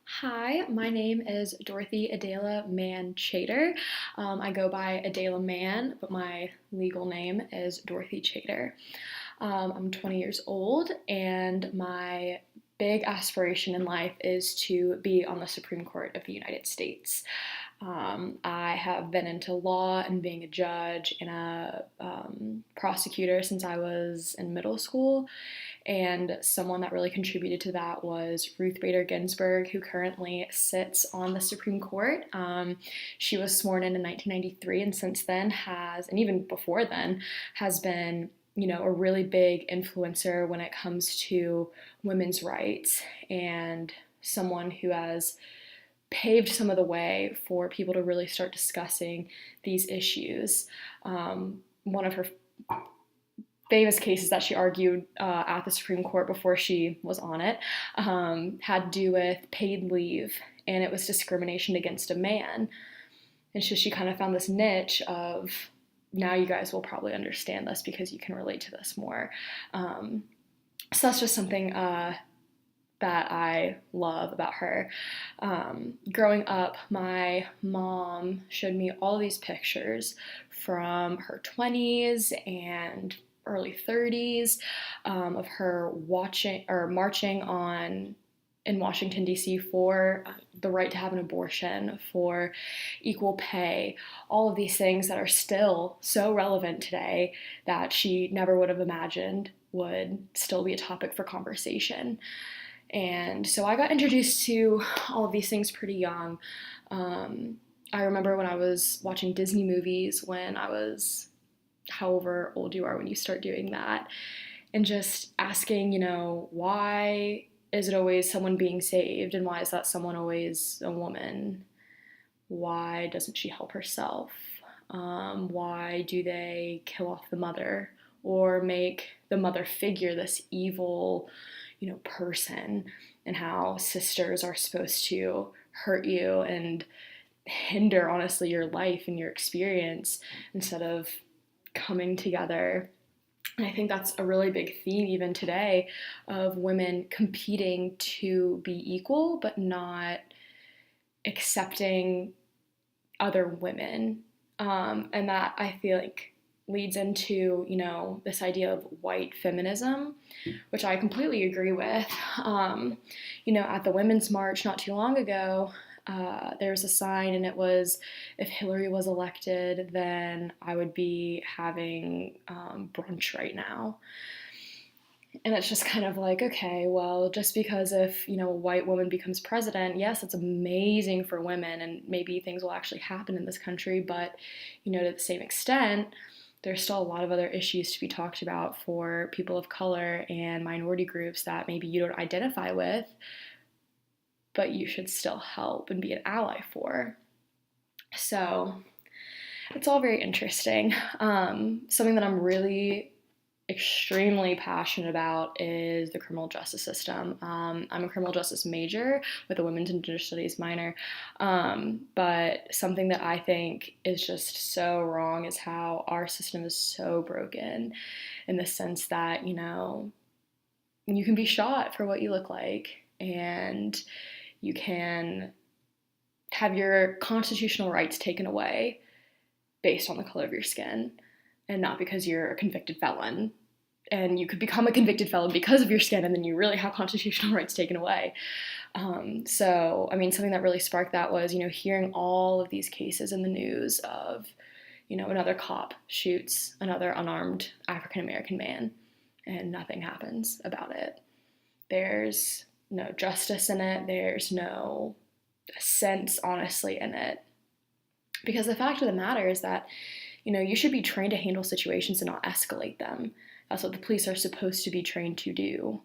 Hi, my name is Dorothy Adela Mann Chater. I go by Adela Mann, but my legal name is Dorothy Chater. I'm 20 years old, and my big aspiration in life is to be on the Supreme Court of the United States. I have been into law and being a judge and a prosecutor since I was in middle school. And someone that really contributed to that was Ruth Bader Ginsburg, who currently sits on the Supreme Court. She was sworn in 1993, and since then and even before then, has been a really big influencer when it comes to women's rights and someone who has paved some of the way for people to really start discussing these issues. One of her famous cases that she argued at the Supreme Court before she was on it had to do with paid leave, and it was discrimination against a man. And so she kind of found this niche of, now you guys will probably understand this because you can relate to this more. So that's just something that I love about her. Growing up, my mom showed me all these pictures from her 20s and early 30s of her watching or marching on in Washington, D.C. for the right to have an abortion, for equal pay, all of these things that are still so relevant today that she never would have imagined would still be a topic for conversation. And so I got introduced to all of these things pretty young. I remember when I was watching Disney movies when I was however old you are when you start doing that, and just asking, why is it always someone being saved, and why is that someone always a woman? Why doesn't she help herself? Why do they kill off the mother or make the mother figure this evil, person, and how sisters are supposed to hurt you and hinder, honestly, your life and your experience instead of coming together. And I think that's a really big theme even today of women competing to be equal, but not accepting other women. And that I feel like leads into, this idea of white feminism, which I completely agree with. At the Women's March not too long ago, there was a sign, and it was, if Hillary was elected, then I would be having brunch right now. And it's just kind of like, okay, well, just because if, a white woman becomes president, yes, it's amazing for women, and maybe things will actually happen in this country, but, to the same extent, there's still a lot of other issues to be talked about for people of color and minority groups that maybe you don't identify with, but you should still help and be an ally for. So it's all very interesting. Something that I'm really extremely passionate about is the criminal justice system. I'm a criminal justice major with a women's and gender studies minor, but something that I think is just so wrong is how our system is so broken, in the sense that, you can be shot for what you look like, and you can have your constitutional rights taken away based on the color of your skin, and not because you're a convicted felon. And you could become a convicted felon because of your skin, and then you really have constitutional rights taken away. Something that really sparked that was, hearing all of these cases in the news of, another cop shoots another unarmed African-American man, and nothing happens about it. There's no justice in it. There's no sense, honestly, in it. Because the fact of the matter is that, you should be trained to handle situations and not escalate them. That's what the police are supposed to be trained to do.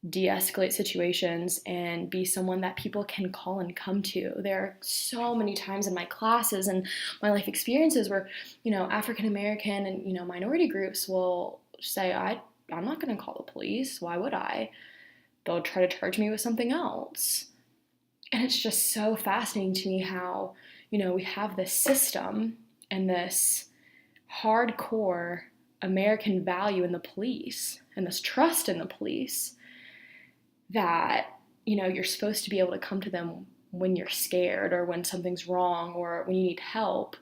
De-escalate situations and be someone that people can call and come to. There are so many times in my classes and my life experiences where, African American and, minority groups will say, I'm not going to call the police. Why would I? They'll try to charge me with something else. And it's just so fascinating to me how, we have this system and this hardcore American value in the police and this trust in the police that you're supposed to be able to come to them when you're scared or when something's wrong or when you need help.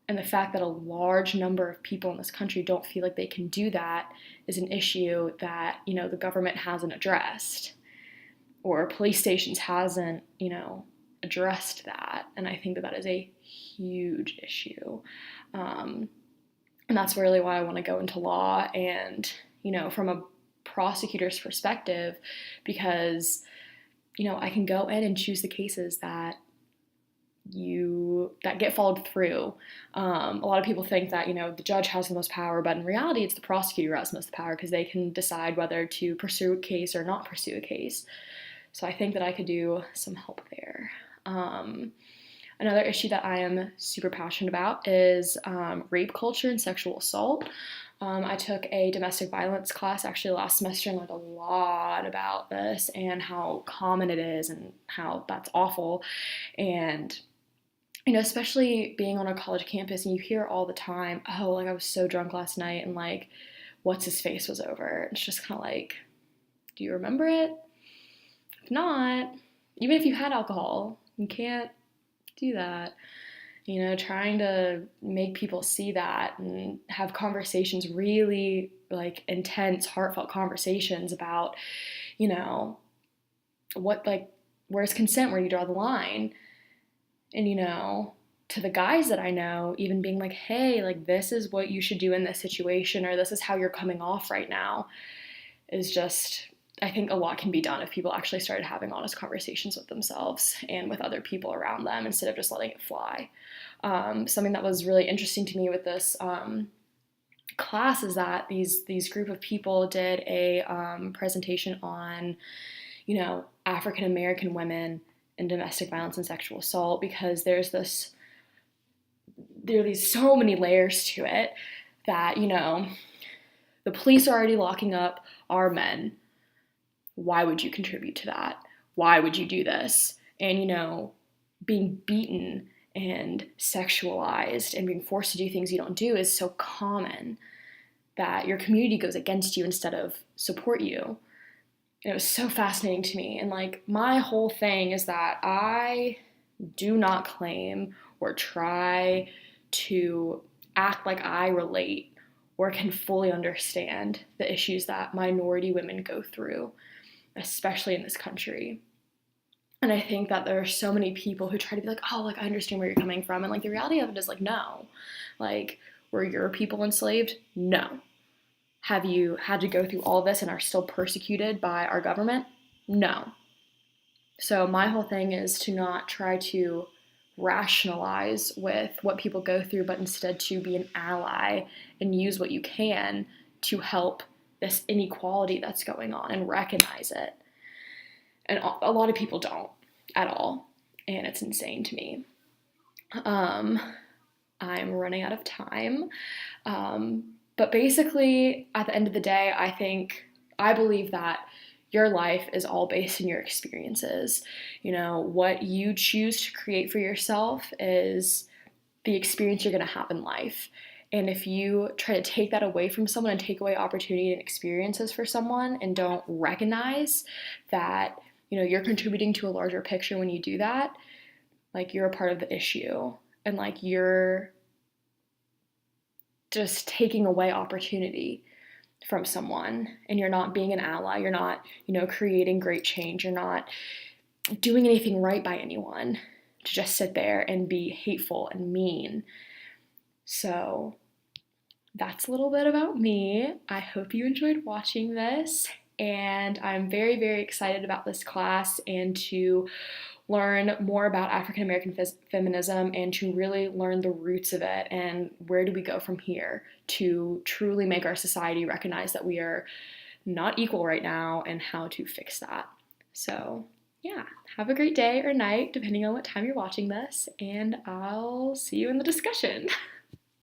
And the fact that a large number of people in this country don't feel like they can do that is an issue that, the government hasn't addressed, or police stations hasn't, addressed that. And I think that that is a huge issue. And that's really why I want to go into law and, from a prosecutor's perspective, because, I can go in and choose the cases that get followed through. A lot of people think that, the judge has the most power, but in reality, it's the prosecutor who has the most power because they can decide whether to pursue a case or not pursue a case. So I think that I could do some help there. Another issue that I am super passionate about is rape culture and sexual assault. I took a domestic violence class actually last semester and learned a lot about this and how common it is and how that's awful. And, especially being on a college campus and you hear all the time, oh, like I was so drunk last night and like, what's his face was over. It's just kind of like, do you remember it? If not, even if you had alcohol, you can't do that. Trying to make people see that and have conversations, really like intense, heartfelt conversations about, what, like, where's consent, where you draw the line. And, to the guys that I know, even being like, hey, like, this is what you should do in this situation, or this is how you're coming off right now, is just, I think a lot can be done if people actually started having honest conversations with themselves and with other people around them instead of just letting it fly. Something that was really interesting to me with this class is that these group of people did a presentation on, African American women and domestic violence and sexual assault, because there are these so many layers to it that, the police are already locking up our men. Why would you contribute to that? Why would you do this? And, being beaten and sexualized and being forced to do things you don't do is so common that your community goes against you instead of support you. And it was so fascinating to me. And like, my whole thing is that I do not claim or try to act like I relate or can fully understand the issues that minority women go through, especially in this country. And I think that there are so many people who try to be like, oh, like, I understand where you're coming from. And like, the reality of it is like, no. Like, were your people enslaved? No. Have you had to go through all this and are still persecuted by our government? No. So my whole thing is to not try to rationalize with what people go through, but instead to be an ally and use what you can to help this inequality that's going on and recognize it. And a lot of people don't at all, and it's insane to me. I'm running out of time, but basically, at the end of the day, I believe that your life is all based in your experiences. What you choose to create for yourself is the experience you're going to have in life. And if you try to take that away from someone and take away opportunity and experiences for someone and don't recognize that, you're contributing to a larger picture when you do that, like, you're a part of the issue. And like, you're just taking away opportunity from someone, and you're not being an ally. You're not, creating great change. You're not doing anything right by anyone to just sit there and be hateful and mean. So that's a little bit about me. I hope you enjoyed watching this, and I'm very, very excited about this class and to learn more about African American feminism and to really learn the roots of it and where do we go from here to truly make our society recognize that we are not equal right now and how to fix that. So yeah, have a great day or night depending on what time you're watching this, and I'll see you in the discussion.